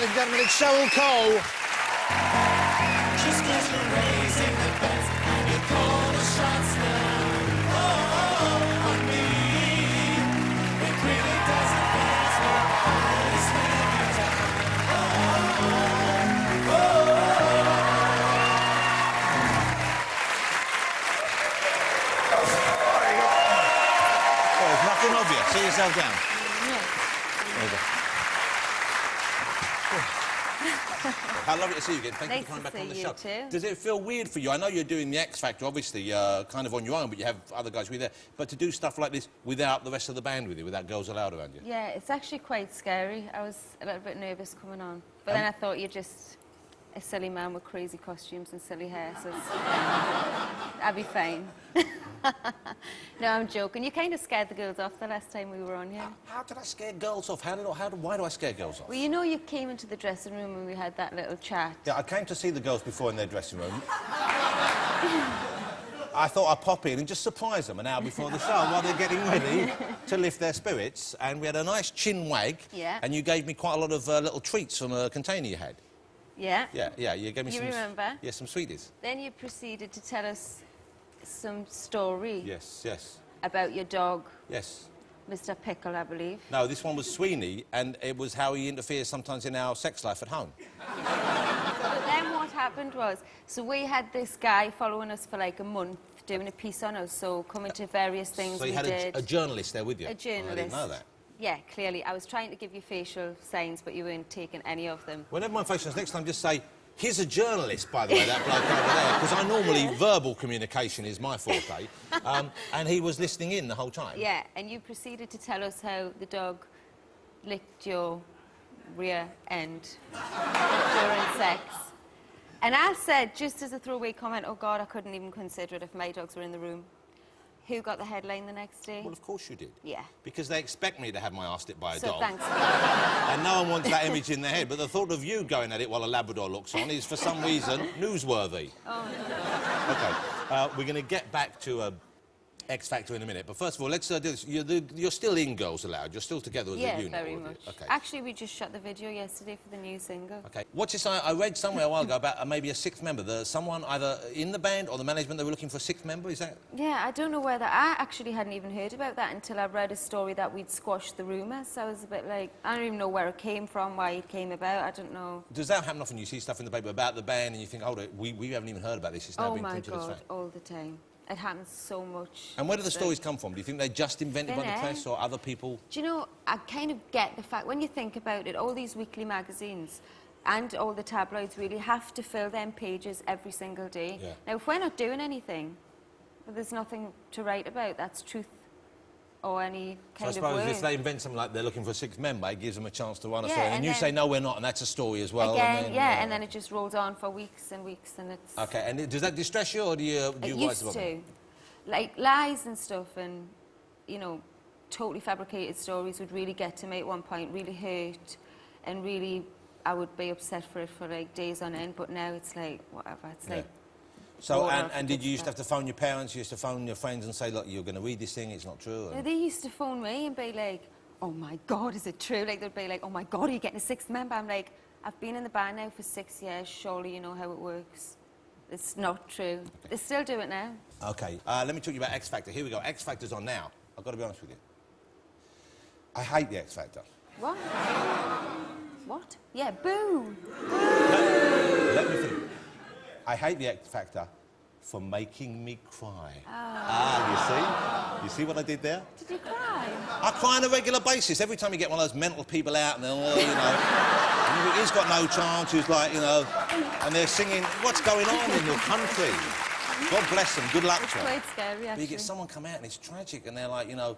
ladies and gentlemen, it's Cheryl Cole. Just 'cause you're raising the bets and you call the shots now. Oh, on me. It really doesn't phase me. I spend your time. Oh, there's nothing of you. Sit yourself down. There you go. How lovely to see you again. Thank you for coming back on the show. Too. Does it feel weird for you? I know you're doing the X Factor, obviously, kind of on your own, but you have other guys with you there. But to do stuff like this without the rest of the band with you, without Girls Aloud around you? Yeah, it's actually quite scary. I was a little bit nervous coming on. But then I thought you're just a silly man with crazy costumes and silly hair, so I'd be fine. No, I'm joking. You kind of scared the girls off the last time we were on here. How did I scare girls off? Why do I scare girls off? Well, you know you came into the dressing room and we had that little chat. Yeah, I came to see the girls before in their dressing room. I thought I'd pop in and just surprise them an hour before the show while they're getting ready to lift their spirits. And we had a nice chin wag. Yeah. And you gave me quite a lot of little treats from a container you had. Yeah? Yeah, you gave me some... You remember? Yeah, some sweeties. Then you proceeded to tell us some story. Yes. About your dog. Yes. Mr. Pickle, I believe. No, this one was Sweeney, and it was how he interferes sometimes in our sex life at home. But then what happened was, so we had this guy following us for like a month, doing a piece on us, so coming to various things so you had a journalist there with you? A journalist. I didn't know that. Yeah, clearly. I was trying to give you facial signs, but you weren't taking any of them. Well, never mind facial signs. Next time, just say, here's a journalist, by the way, that bloke over there, because I normally, verbal communication is my forte, and he was listening in the whole time. Yeah, and you proceeded to tell us how the dog licked your rear end during sex. And I said, just as a throwaway comment, oh, God, I couldn't even consider it if my dogs were in the room. Who got the headline the next day? Well, of course you did. Yeah. Because they expect me to have my arse dipped by a So dog. thanks. And no one wants that image in their head, but the thought of you going at it while a Labrador looks on is, for some reason, newsworthy. Oh, no. OK, we're going to get back to X Factor in a minute, but first of all, let's do this. You're still in Girls Aloud. You're still together as a unit. Yeah, very all of you. much. Okay. Actually, we just shot the video yesterday for the new single. OK. What's this? I read somewhere a while ago about maybe a sixth member. Someone either in the band or the management, they were looking for a sixth member, is that...? Yeah, I don't know whether... I actually hadn't even heard about that until I read a story that we'd squashed the rumours. So I was a bit like, I don't even know where it came from, why it came about, I don't know. Does that happen often? You see stuff in the paper about the band and you think, hold it, we haven't even heard about this, it's now been printed as fact. Oh, my God, all the time. It happens so much. And where do the stories come from? Do you think they're just invented by the press or other people? Do you know, I kind of get the fact, when you think about it, all these weekly magazines and all the tabloids really have to fill them pages every single day. Yeah. Now, if we're not doing anything, well, there's nothing to write about. That's truth or any kind of So I suppose word. if they invent something like they're looking for a sixth member, it gives them a chance to run a Yeah, story. And you then- say, no, we're not, and that's a story as well. Again, and then, yeah, and then it just rolls on for weeks and weeks, and it's... OK, and does that distress you, or do you It rise used above to. it? Like, lies and stuff and, you know, totally fabricated stories would really get to me at one point, really hurt, and really, I would be upset for it for, like, days on end, but now it's like, whatever, it's like... So, and did you used to have to phone your parents, you used to phone your friends and say, look, you're going to read this thing, it's not true? No, they used to phone me and be like, oh, my God, is it true? Like, they'd be like, oh, my God, are you getting a sixth member? I'm like, I've been in the band now for 6 years, surely you know how it works. It's not true. Okay. They still do it now. OK, let me talk to you about X Factor. Here we go. X Factor's on now. I've got to be honest with you. I hate the X Factor. What? What? Yeah, boo! Let me think. I hate the X Factor for making me cry. Oh. You see what I did there? Did you cry? I cry on a regular basis. Every time you get one of those mental people out and they're all, you know, and you think, he's got no chance, who's like, you know, and they're singing, what's going on in your country? God bless them, good luck to them. It's quite scary, actually. But you get someone come out and it's tragic and they're like, you know,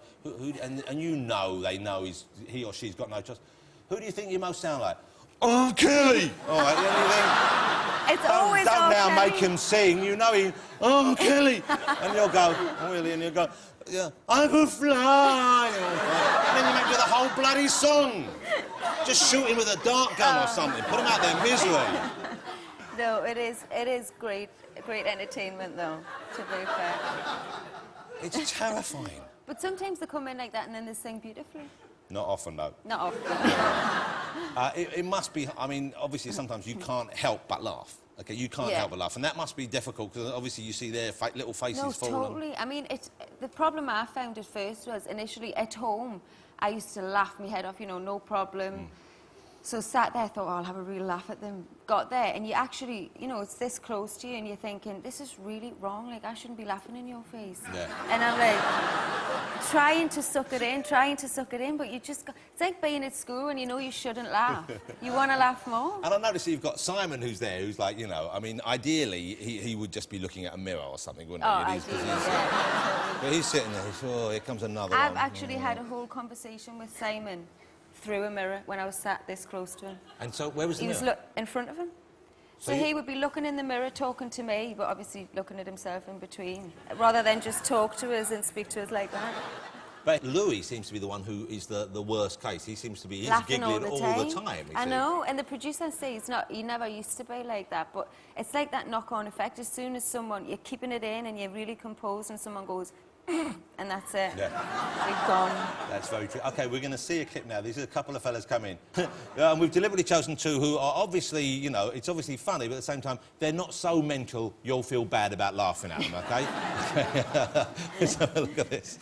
and you know they know he or she's got no chance. Who do you think you most sound like? Oh, Kelly! All right, you think? It's always Don't now Kelly. make him sing. You know him. Oh, Kelly! And you'll go, oh, really? And you'll go, yeah, I will fly. And then you make the whole bloody song. Just shoot him with a dart gun or something. Put him out there in misery. No, it is great entertainment, though, to be fair. It's terrifying. But sometimes they come in like that and then they sing beautifully. Not often, though. Not often. It must be, I mean, obviously sometimes you can't help but laugh. Okay, you can't help but laugh, and that must be difficult because obviously you see their little faces No, fall. totally. I mean, the problem I found at first was initially at home, I used to laugh my head off, you know, no problem. So sat there, thought, oh, I'll have a real laugh at them. Got there, and you actually, you know, it's this close to you, and you're thinking, this is really wrong. Like, I shouldn't be laughing in your face. Yeah. And I'm like, trying to suck it in, but you just, it's like being at school and you know you shouldn't laugh. You want to laugh more. And I notice you've got Simon who's there, who's like, you know, I mean, ideally, he would just be looking at a mirror or something, wouldn't he? Oh, And ideally, yeah. But he's sitting there, oh, here comes another I've one. actually had a whole conversation with Simon through a mirror when I was sat this close to him. And so, where was the He was mirror? in front of him. So So you- he would be looking in the mirror, talking to me, but obviously looking at himself in between, rather than just talk to us and speak to us like that. But Louis seems to be the one who is the worst case. He seems to be, he's Laughing giggling all the time. you I see. know, and the producer says he never used to be like that, but it's like that knock-on effect. As soon as you're keeping it in and you're really composed and someone goes, and that's it. Yeah. You're gone. That's very true. OK, we're going to see a clip now. These are a couple of fellas come in. And we've deliberately chosen two who are obviously, you know, it's obviously funny, but at the same time, they're not so mental you'll feel bad about laughing at them, OK? Let's have a look at this.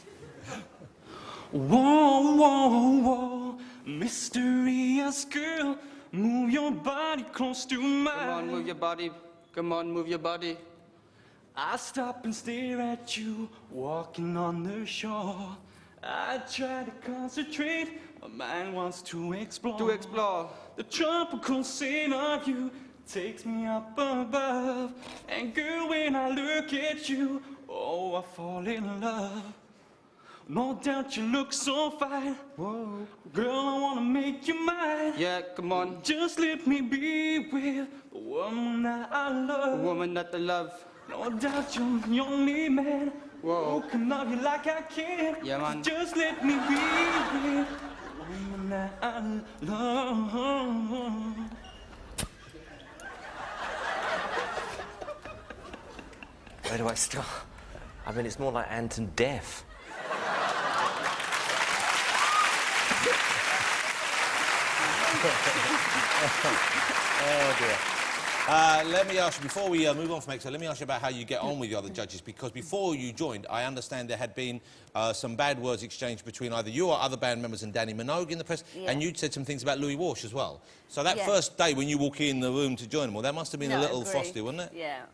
Whoa, whoa, whoa, mysterious girl, move your body close to mine. Come on, move your body. Come on, move your body. I stop and stare at you, walking on the shore. I try to concentrate, my mind wants to explore. To explore. The tropical scent of you takes me up above. And girl, when I look at you, oh, I fall in love. No doubt you look so fine. Whoa. Girl, I wanna make you mine. Yeah, come on. Just let me be with the woman that I A love. woman that I love. No doubt you're the only man Whoa. who can love you like I can. Yeah, man. Just let me be with the woman that I love. Where do I start? I mean, it's more like Anton Deaf. Oh, dear. Let me ask you, before we move on from EXO, let me ask you about how you get on with the other judges, because before you joined, I understand there had been some bad words exchanged between either you or other band members and Danny Minogue in the press, and you'd said some things about Louis Walsh as well. So that first day when you walk in the room to join them, well, that must have been a little frosty, wasn't it? Yeah.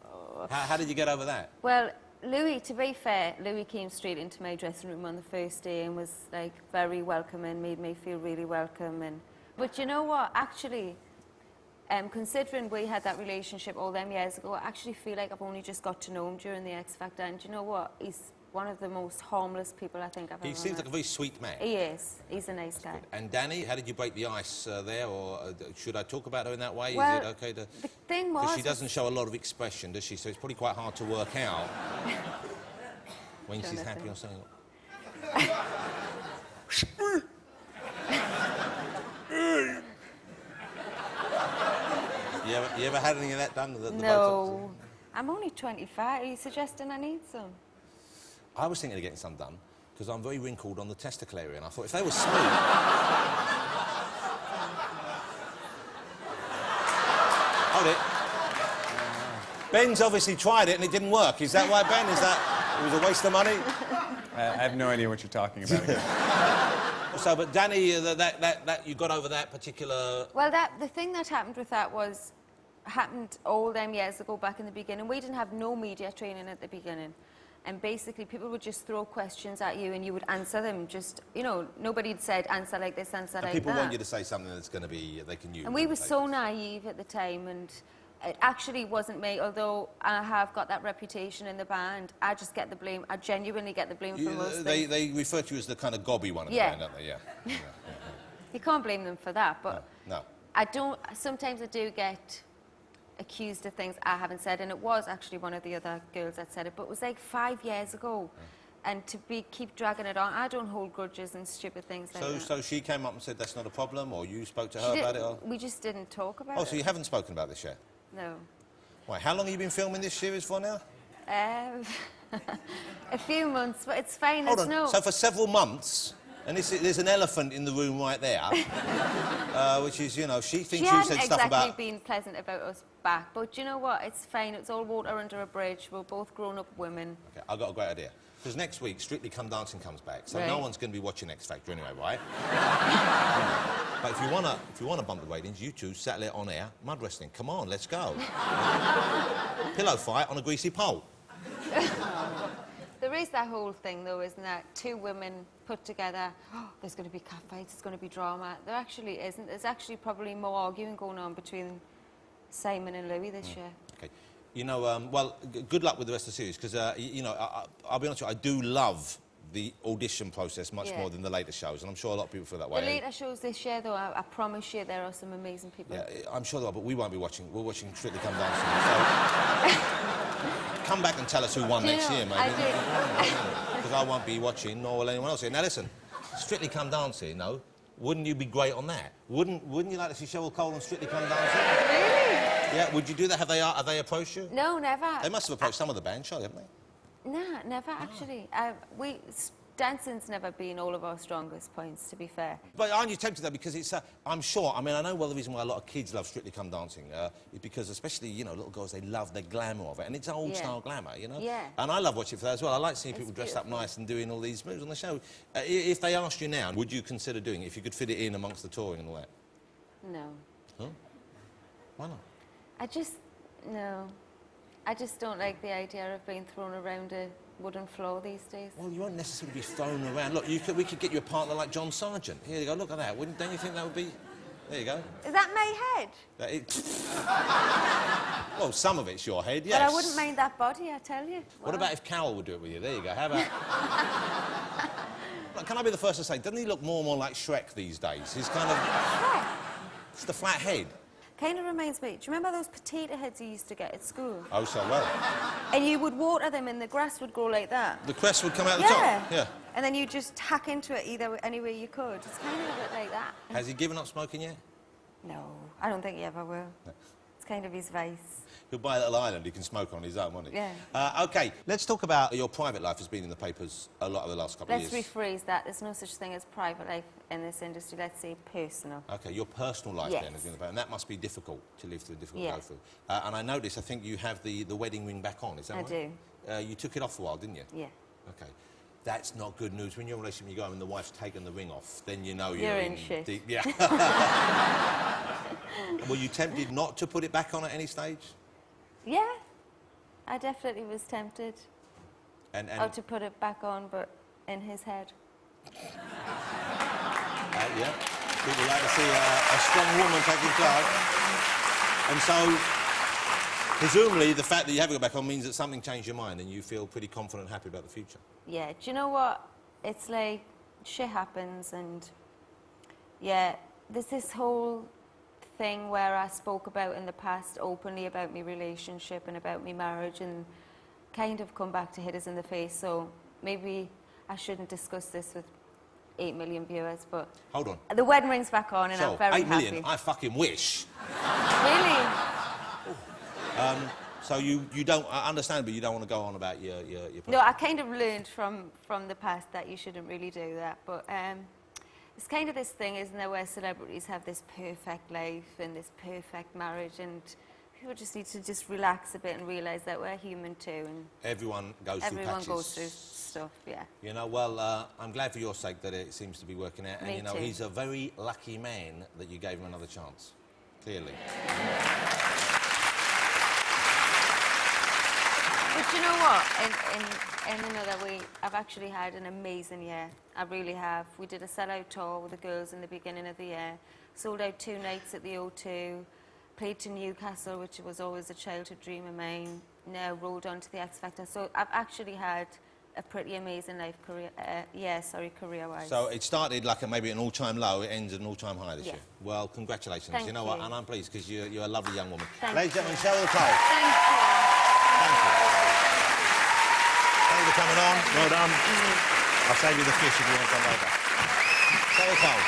How did you get over that? Well, Louis, to be fair, Louis came straight into my dressing room on the first day and was like very welcoming, made me feel really welcome. But you know what? Actually, considering we had that relationship all them years ago, I actually feel like I've only just got to know him during the X Factor. And do you know what? He's one of the most harmless people I think I've ever met. He seems like a very sweet man. He is. He's a nice guy. And Danny, how did you break the ice there, or should I talk about her in that way? Well, is it okay to? the thing was... Because she doesn't show a lot of expression, does she? So it's probably quite hard to work out when she's Jonathan. happy or something. You ever had any of that done? The Botox? No. I'm only 25. Are you suggesting I need some? I was thinking of getting some done because I'm very wrinkled on the testicle area, and I thought if they were smooth. Hold it. Ben's obviously tried it and it didn't work. Is that why, Ben? Is that it was a waste of money? I have no idea what you're talking about here. So, but Danny, that you got over that particular. Well, the thing that happened with that happened all them years ago back in the beginning. We didn't have no media training at the beginning. And basically, people would just throw questions at you and you would answer them. Just, you know, nobody had said, answer like this, answer like that. People want you to say something that's going to be, they can use. And we were so naive at the time, and it actually wasn't me, although I have got that reputation in the band. I just get the blame. I genuinely get the blame for most things. They refer to you as the kind of gobby one in Yeah. the band, don't they? Yeah. You can't blame them for that, but No. sometimes I do get accused of things I haven't said, and it was actually one of the other girls that said it, but it was like 5 years ago. And to keep dragging it on, I don't hold grudges and stupid things like that. So she came up and said that's not a problem, or you spoke to her about it? Or? We just didn't talk about it. Oh, so you haven't spoken about this yet? No. Right, how long have you been filming this series for now? A few months, but it's fine. Hold It's on. no... So for several months, And there's an elephant in the room right there, which is, you know, she thinks She you hadn't said stuff exactly about... been pleasant about us back, but do you know what? It's fine. It's all water under a bridge. We're both grown-up women. Okay, I've got a great idea. Because next week, Strictly Come Dancing comes back, so Right. no one's going to be watching X Factor anyway, right? But if you wanna bump the ratings, you two settle it on air. Mud wrestling, come on, let's go. Pillow fight on a greasy pole. There is that whole thing, though, isn't there? Two women put together, oh, there's going to be catfights, there's going to be drama. There actually isn't. There's actually probably more arguing going on between Simon and Louis this year. Okay. You know, well, good luck with the rest of the series, because, you know, I'll be honest with you, I do love the audition process much more than the later shows, and I'm sure a lot of people feel that way. The later shows this year, though, I promise you, there are some amazing people. Yeah, I'm sure there are, but we won't be watching. We're watching Strictly Come Dancing. So come back and tell us who won next year, maybe. I do. Because I won't be watching, nor will anyone else here. Now, listen, Strictly Come Dancing, no? Wouldn't you be great on that? Wouldn't you like to see Cheryl Cole on Strictly Come Dancing? Really? Yeah, would you do that? Have they approached you? No, never. They must have approached some of the band, surely, haven't they? Nah, never, actually. Dancing's never been all of our strongest points, to be fair. But aren't you tempted, though, because it's, I'm sure, I mean, I know, well, the reason why a lot of kids love Strictly Come Dancing is because, especially, you know, little girls, they love the glamour of it, and it's an old-style glamour, you know? Yeah. And I love watching it for that as well. I like seeing It's people dressed up beautiful. nice and doing all these moves on the show. If they asked you now, would you consider doing it, if you could fit it in amongst the touring and all that? No. Huh? Why not? No. I just don't like the idea of being thrown around a wooden floor these days. Well, you won't necessarily be thrown around. Look, we could get you a partner like John Sargent. Here you go, look at that. Don't you think that would be... There you go. Is that my head? Well, some of it's your head, yes. But I wouldn't mind that body, I tell you. What about if Carol would do it with you? There you go. How about... Look, can I be the first to say, doesn't he look more and more like Shrek these days? He's kind of... Shrek? It's the flat head. Kind of reminds me, do you remember those potato heads you used to get at school? Oh, so well. And you would water them and the grass would grow like that. The crest would come out the top? Yeah. And then you just hack into it any way you could. It's kind of a bit like that. Has he given up smoking yet? No, I don't think he ever will. No. It's kind of his vice. He'll buy a little island he can smoke on his own, won't he? Yeah. OK, let's talk about your private life has been in the papers a lot of the last couple of Let's years. rephrase that. There's no such thing as private life in this industry. Let's say personal. OK, your personal life Yes. then has been in the paper, and that must be difficult to live through, difficult to Yeah. go through. And I notice, I think you have the wedding ring back on, is that I right? do. You took it off for a while, didn't you? Yeah. OK. That's not good news. When you're in a relationship, you go home and the wife's taken the ring off, then you know You're in shit. deep... Yeah. Were you tempted not to put it back on at any stage? Yeah. I definitely was tempted. And To put it back on, but in his head. yeah, people like to see a strong woman taking charge. And so, presumably, the fact that you have it back on means that something changed your mind and you feel pretty confident and happy about the future. Yeah. Do you know what? It's like shit happens, and yeah, there's this whole thing where I spoke about in the past openly about my relationship and about my marriage, and kind of come back to hit us in the face. So maybe I shouldn't discuss this with 8 million viewers, but... Hold on. The wedding ring's back on and So, I'm very 8 million, happy. I fucking wish. Really? So you don't, understandably, you don't want to go on about your No, I kind of learned from the past that you shouldn't really do that, but it's kind of this thing, isn't there, where celebrities have this perfect life and this perfect marriage, and people just need to just relax a bit and realise that we're human too, and Everyone goes through patches. everyone goes through stuff, yeah. You know, well, I'm glad for your sake that it seems to be working out. And, Me you know, too. he's a very lucky man that you gave him another chance. Clearly. But you know what? In another way, I've actually had an amazing year. I really have. We did a sellout tour with the girls in the beginning of the year. Sold out 2 nights at the O2. Played to Newcastle, which was always a childhood dream of mine. Now rolled on to the X Factor. So I've actually had a pretty amazing career-wise. So it started like maybe an all-time low, it ends at an all-time high this Yeah. year. Well, congratulations. Thank you know what? you. And I'm pleased because you're a lovely young woman. Thank Ladies and you. gentlemen, Cheryl Cole. Thank you. Thank you. Thank you for coming on. Well done. I'll save you the fish if you want to come later. Cheryl Cole.